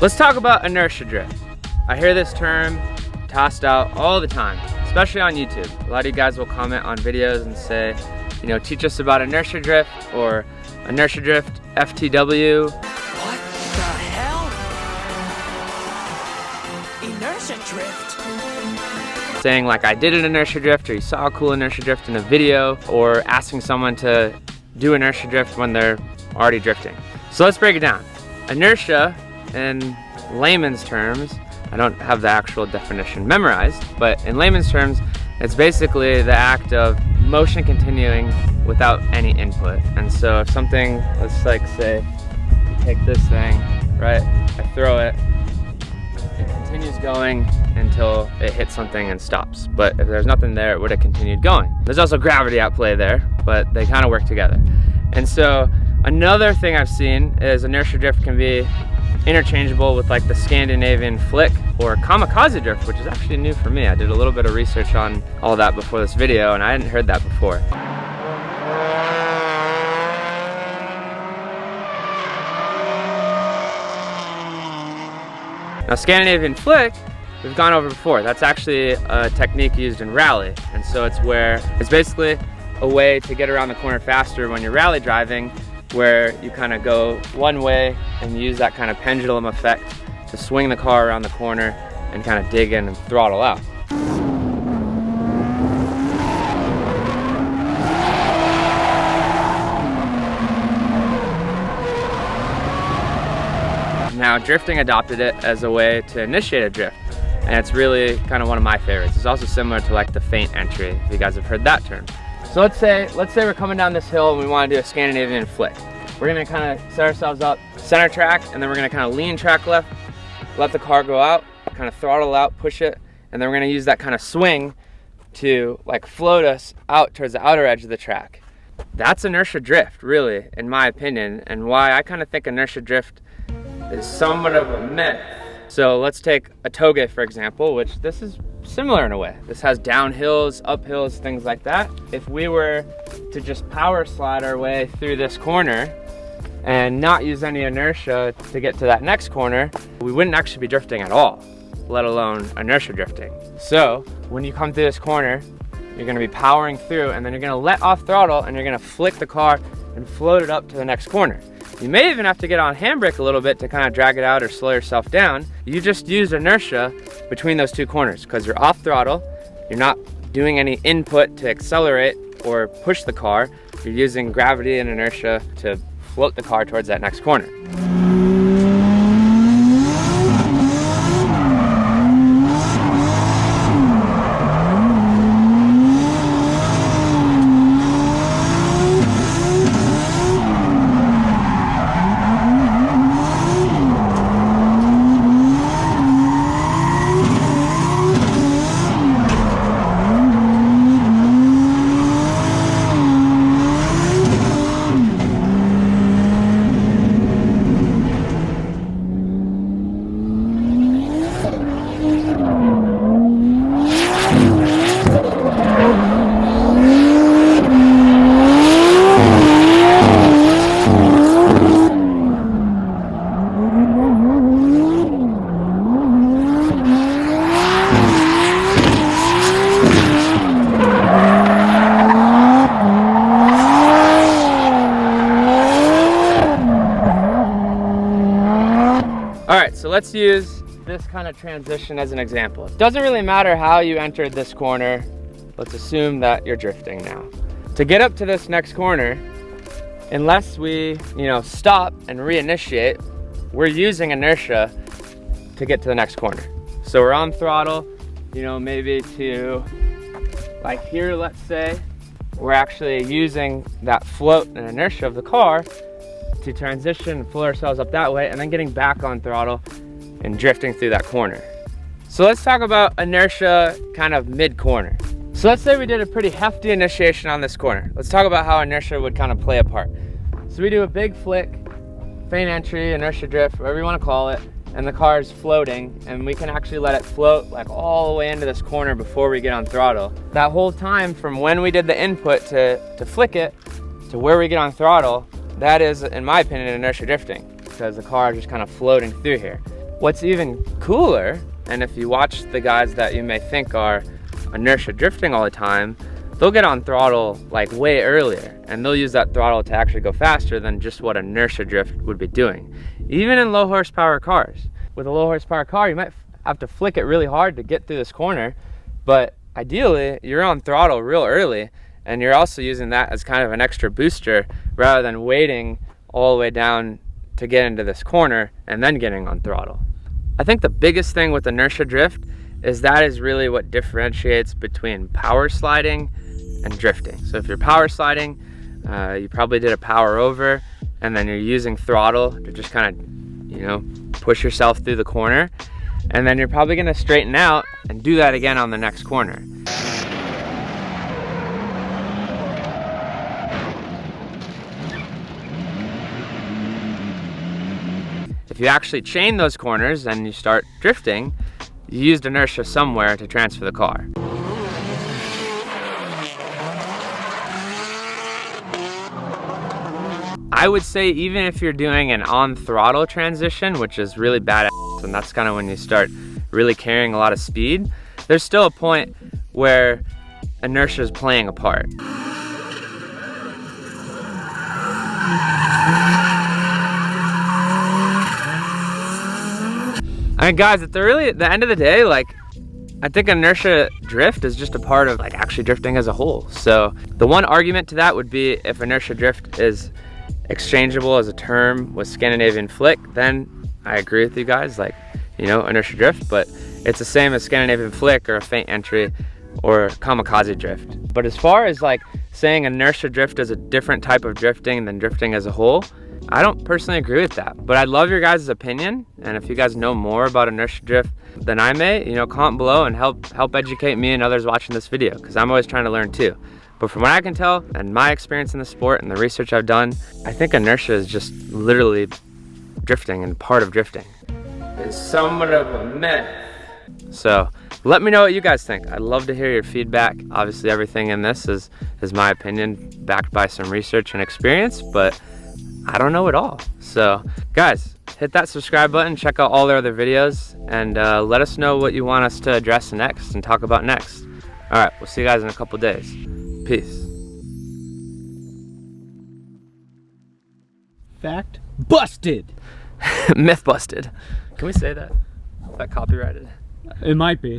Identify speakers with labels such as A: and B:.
A: Let's talk about inertia drift. I hear this term tossed out all the time, especially on YouTube. A lot of you guys will comment on videos and say, you know, teach us about inertia drift or Inertia Drift FTW.
B: What the hell? Inertia drift?
A: Saying like I did an inertia drift, or you saw a cool inertia drift in a video, or asking someone to do inertia drift when they're already drifting. So let's break it down. Inertia, in layman's terms, I don't have the actual definition memorized, but in layman's terms, it's basically the act of motion continuing without any input. And so if something, let's like say, you take this thing, right, I throw it, it continues going until it hits something and stops. But if there's nothing there, it would have continued going. There's also gravity at play there, but they kind of work together. And so another thing I've seen is inertia drift can be interchangeable with like the Scandinavian flick or kamikaze drift, which is actually new for me. I did a little bit of research on all that before this video, and I hadn't heard that before. Now, Scandinavian flick, we've gone over before. That's actually a technique used in rally. And so it's basically a way to get around the corner faster when you're rally driving, where you kind of go one way and use that kind of pendulum effect to swing the car around the corner and kind of dig in and throttle out. Now, drifting adopted it as a way to initiate a drift, and it's really kind of one of my favorites. It's also similar to like the feint entry, if you guys have heard that term. So let's say we're coming down this hill and we want to do a Scandinavian flick. We're gonna kind of set ourselves up center track, and then we're gonna kind of lean track left, let the car go out, kind of throttle out, push it, and then we're gonna use that kind of swing to like float us out towards the outer edge of the track. That's inertia drift, really, in my opinion, and why I kind of think inertia drift is somewhat of a myth. So let's take a toge, for example, which this is similar in a way. This has downhills, uphills, things like that. If we were to just power slide our way through this corner and not use any inertia to get to that next corner, we wouldn't actually be drifting at all, let alone inertia drifting. So when you come through this corner, you're gonna be powering through, and then you're gonna let off throttle and you're gonna flick the car and float it up to the next corner. You may even have to get on handbrake a little bit to kind of drag it out or slow yourself down. You just use inertia between those two corners because you're off throttle, you're not doing any input to accelerate or push the car, you're using gravity and inertia to float the car towards that next corner. Alright, so let's use this kind of transition as an example. It doesn't really matter how you entered this corner. Let's assume that you're drifting now. To get up to this next corner, unless we, stop and reinitiate, we're using inertia to get to the next corner. So we're on throttle, maybe to like here, let's say, we're actually using that float and inertia of the car to transition and float ourselves up that way, and then getting back on throttle and drifting through that corner. So let's talk about inertia kind of mid-corner. So let's say we did a pretty hefty initiation on this corner. Let's talk about how inertia would kind of play a part. So we do a big flick, feint entry, inertia drift, whatever you want to call it, and the car is floating, and we can actually let it float like all the way into this corner before we get on throttle. That whole time from when we did the input to flick it to where we get on throttle, that is, in my opinion, inertia drifting, because the car is just kind of floating through here. What's even cooler, and if you watch the guys that you may think are inertia drifting all the time, they'll get on throttle like way earlier, and they'll use that throttle to actually go faster than just what inertia drift would be doing. Even in low horsepower cars. With a low horsepower car, you might have to flick it really hard to get through this corner, but ideally you're on throttle real early, and you're also using that as kind of an extra booster rather than waiting all the way down to get into this corner and then getting on throttle. I think the biggest thing with inertia drift is that is really what differentiates between power sliding and drifting. So if you're power sliding, you probably did a power over, and then you're using throttle to just kind of, you know, push yourself through the corner, and then you're probably gonna straighten out and do that again on the next corner. If you actually chain those corners and you start drifting, you used inertia somewhere to transfer the car. I would say even if you're doing an on throttle transition, which is really badass, and that's kind of when you start really carrying a lot of speed, there's still a point where inertia is playing a part. I mean, guys, at the end of the day, like, I think inertia drift is just a part of like actually drifting as a whole. So the one argument to that would be if inertia drift is exchangeable as a term with Scandinavian flick, then I agree with you guys, like, you know, inertia drift, but it's the same as Scandinavian flick or a feint entry or kamikaze drift. But as far as like saying inertia drift is a different type of drifting than drifting as a whole, I don't personally agree with that, but I'd love your guys' opinion, and if you guys know more about inertia drift than I may, you know, comment below and help educate me and others watching this video, because I'm always trying to learn too. But from what I can tell, and my experience in the sport and the research I've done, I think inertia is just literally drifting and part of drifting. It's somewhat of a myth. So let me know what you guys think. I'd love to hear your feedback. Obviously everything in this is my opinion, backed by some research and experience, but I don't know it all. So guys, hit that subscribe button, check out all their other videos, and let us know what you want us to address next and talk about next. All right, we'll see you guys in a couple days. Peace.
C: Fact busted.
A: Myth busted. Can we say that? Is that copyrighted?
C: It might be.